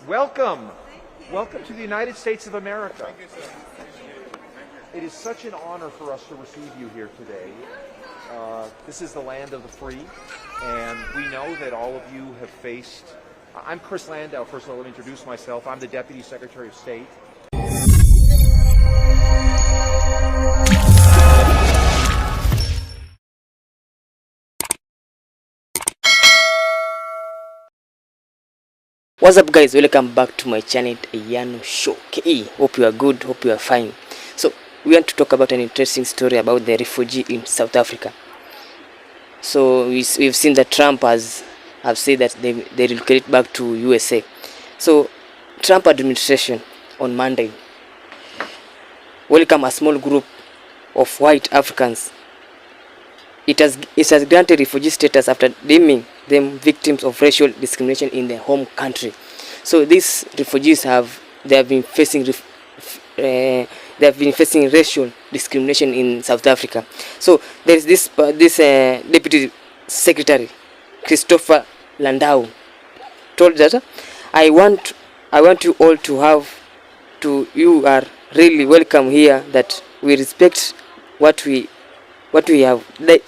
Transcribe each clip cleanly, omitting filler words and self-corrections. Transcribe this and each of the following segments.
Welcome. Welcome to the United States of America. It is such an honor for us to receive you here today. This is the land of the free, and we know that all of you have faced... I'm Chris Landau. First of all, let me introduce myself. I'm the Deputy Secretary of State. What's up, guys? Welcome back to my channel, Yano Show KE. Hope you are good, hope you are fine. So we want to talk about an interesting story about the refugee in South Africa. So we've seen that Trump have said that they relocate back to USA. So Trump administration on Monday welcome a small group of white Africans. It has granted refugee status after deeming them victims of racial discrimination in their home country. So these refugees have been facing racial discrimination in South Africa. So there is this Deputy Secretary Christopher Landau told that I want you all you are really welcome here, that we respect what we have dealt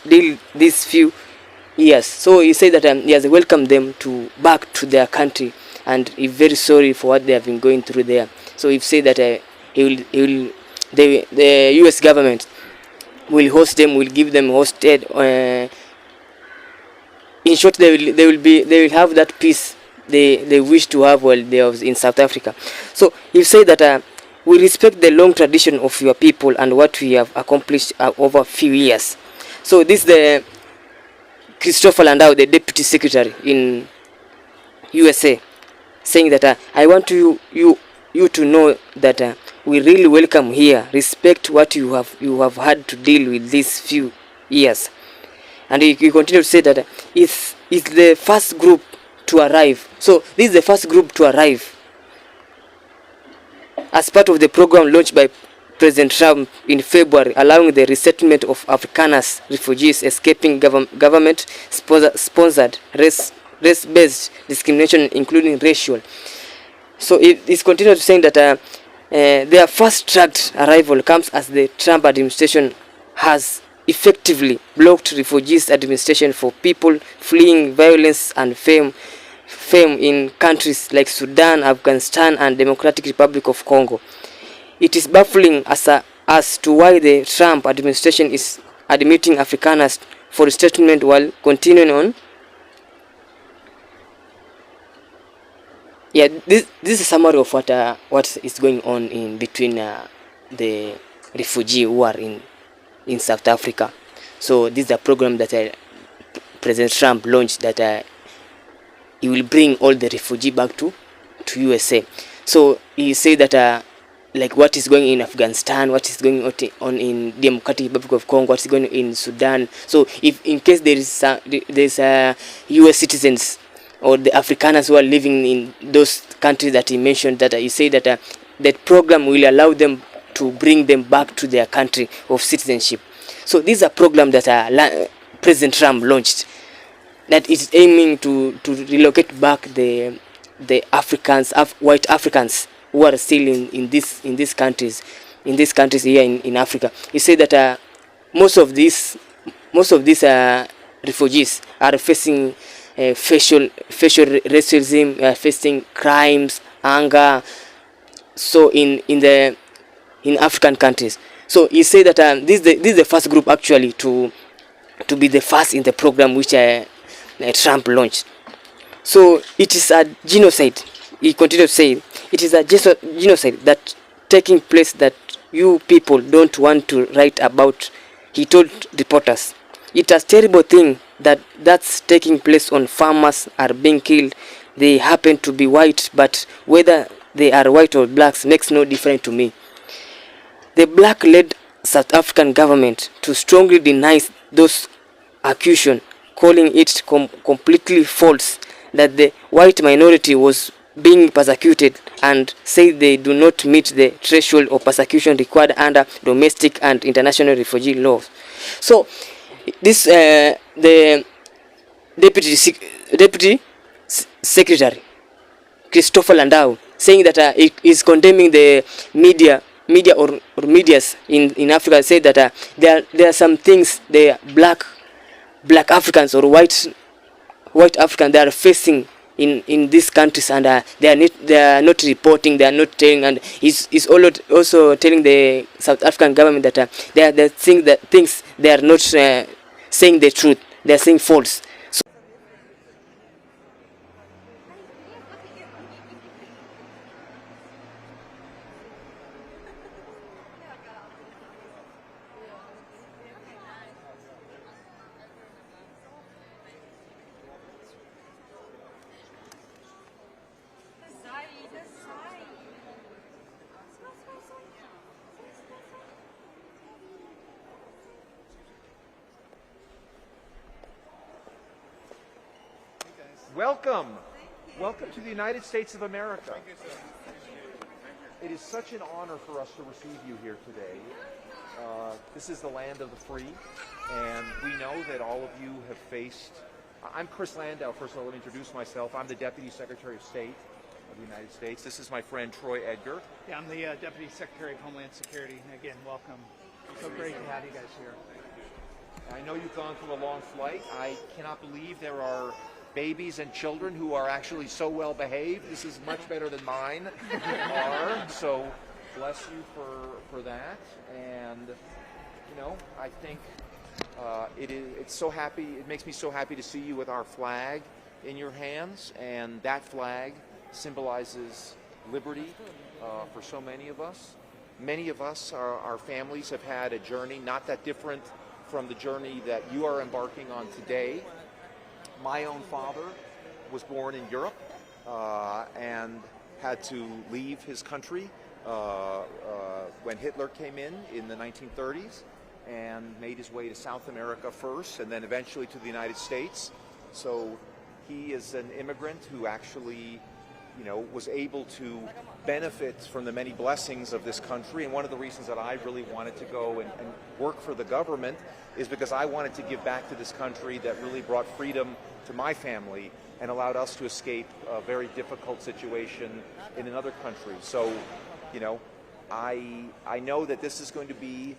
these few years. So he said that he has welcomed them back to their country, and he's very sorry for what they have been going through there. So he said that the U.S. government will host them, will give them hosted. In short, they will have that peace they wish to have while they are in South Africa. So he said that we respect the long tradition of your people and what we have accomplished over a few years. So this is the Christopher Landau, the Deputy Secretary in USA, saying that I want you to know that we really welcome here, respect what you have had to deal with these few years. And he continue to say that it's the first group to arrive. So this is the first group to arrive as part of the program launched by President Trump in February, allowing the resettlement of Afrikaners refugees escaping government-sponsored race-based discrimination, including racial. So it is continued saying that their fast-tracked arrival comes as the Trump administration has effectively blocked refugees administration for people fleeing violence and fame in countries like Sudan, Afghanistan, and Democratic Republic of Congo. It is baffling as to why the Trump administration is admitting Afrikaners for resettlement while continuing on. Yeah, this is a summary of what is going on in between the refugee who are in South Africa. So this is a program that President Trump launched, that he will bring all the refugee back to USA. So he said that like what is going in Afghanistan, what is going on in Democratic Republic of Congo, what is going on in Sudan. So if in case there is US citizens or the Afrikaners who are living in those countries that he mentioned, that he said that that program will allow them to bring them back to their country of citizenship. So this is a program that President Trump launched, that is aiming to relocate back the Africans, white Africans who are still in these countries here in Africa. He said that most of these refugees are facing facial racism, facing crimes, anger. So in African countries. So he said that this is the first group actually to be the first in the program which Trump launched. So it is a genocide. He continued to say it is a genocide that taking place that you people don't want to write about. He told reporters, it's a terrible thing that's taking place. On farmers are being killed. They happen to be white, but whether they are white or blacks makes no difference to me. The black-led South African government to strongly denies those accusations, calling it completely false that the white minority was being persecuted, and say they do not meet the threshold of persecution required under domestic and international refugee laws. So this the deputy secretary Christopher Landau, saying that it is condemning the media or medias in Africa. Say that there are some things the black Africans or white Africans they are facing in these countries, and they are not reporting, they are not telling, and is also telling the South African government that they think that things they are not saying the truth, they are saying false. So Welcome. Welcome to the United States of America. It is such an honor for us to receive you here today. This is the land of the free, and we know that all of you have faced... I'm Chris Landau. First of all, let me introduce myself. I'm the Deputy Secretary of State of the United States. This is my friend Troy Edgar. Yeah, I'm the Deputy Secretary of Homeland Security. Again, welcome. So great to have you guys here. I know you've gone through a long flight. I cannot believe there are babies and children who are actually so well behaved. This is much better than mine are. So bless you for that. And I think it's so happy. It makes me so happy to see you with our flag in your hands, and that flag symbolizes liberty for so many of us. Many of us, our families, have had a journey not that different from the journey that you are embarking on today. My own father was born in Europe and had to leave his country when Hitler came in the 1930s, and made his way to South America first and then eventually to the United States. So he is an immigrant who actually was able to benefit from the many blessings of this country. And one of the reasons that I really wanted to go and work for the government is because I wanted to give back to this country that really brought freedom to my family and allowed us to escape a very difficult situation in another country. So, I know that this is going to be,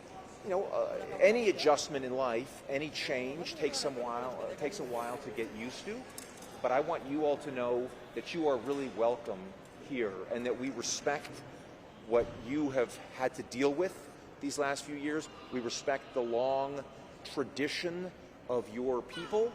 any adjustment in life, any change takes a while to get used to. But I want you all to know that you are really welcome here, and that we respect what you have had to deal with these last few years. We respect the long tradition of your people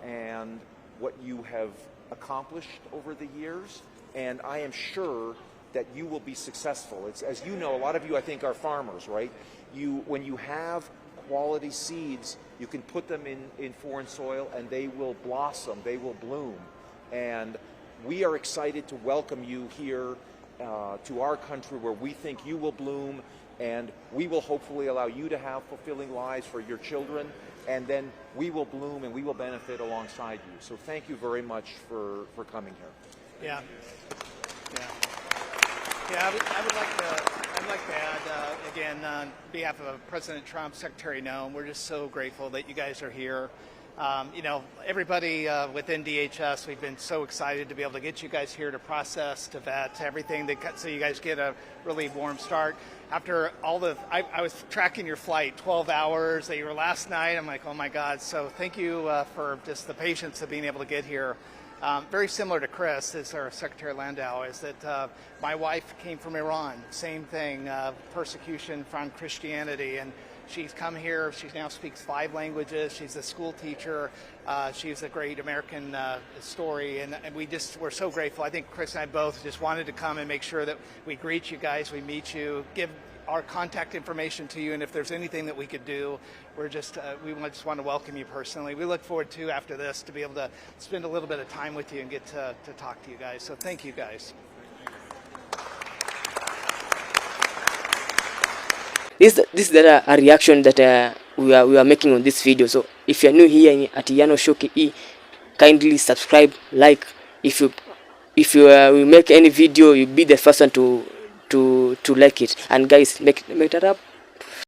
and what you have accomplished over the years. And I am sure that you will be successful. It's, as you know, a lot of you, I think, are farmers, right? When you have quality seeds, you can put them in foreign soil and they will blossom, they will bloom. And we are excited to welcome you here to our country, where we think you will bloom, and we will hopefully allow you to have fulfilling lives for your children, and then we will bloom and we will benefit alongside you. So thank you very much for coming here. Yeah. I'd like to add, again, on behalf of President Trump, Secretary Noem, we're just so grateful that you guys are here. Everybody within DHS, we've been so excited to be able to get you guys here to process, to vet, everything, so you guys get a really warm start. After all I was tracking your flight, 12 hours that you were last night. I'm like, oh my God. So thank you for just the patience of being able to get here. Very similar to Chris, as our Secretary Landau, is that my wife came from Iran. Same thing, persecution from Christianity, and she's come here. She now speaks 5 languages. She's a school teacher. She's a great American story, and we're so grateful. I think Chris and I both just wanted to come and make sure that we greet you guys, we meet you, give our contact information to you, and if there's anything that we could do, we just want to welcome you personally. We look forward to, after this, to be able to spend a little bit of time with you and get to talk to you guys. So thank you guys. This is a reaction that we are making on this video. So if you're new here at Yano Shoki E, kindly subscribe, like. If you will make any video, you'll be the first one to like it. And guys, make that up.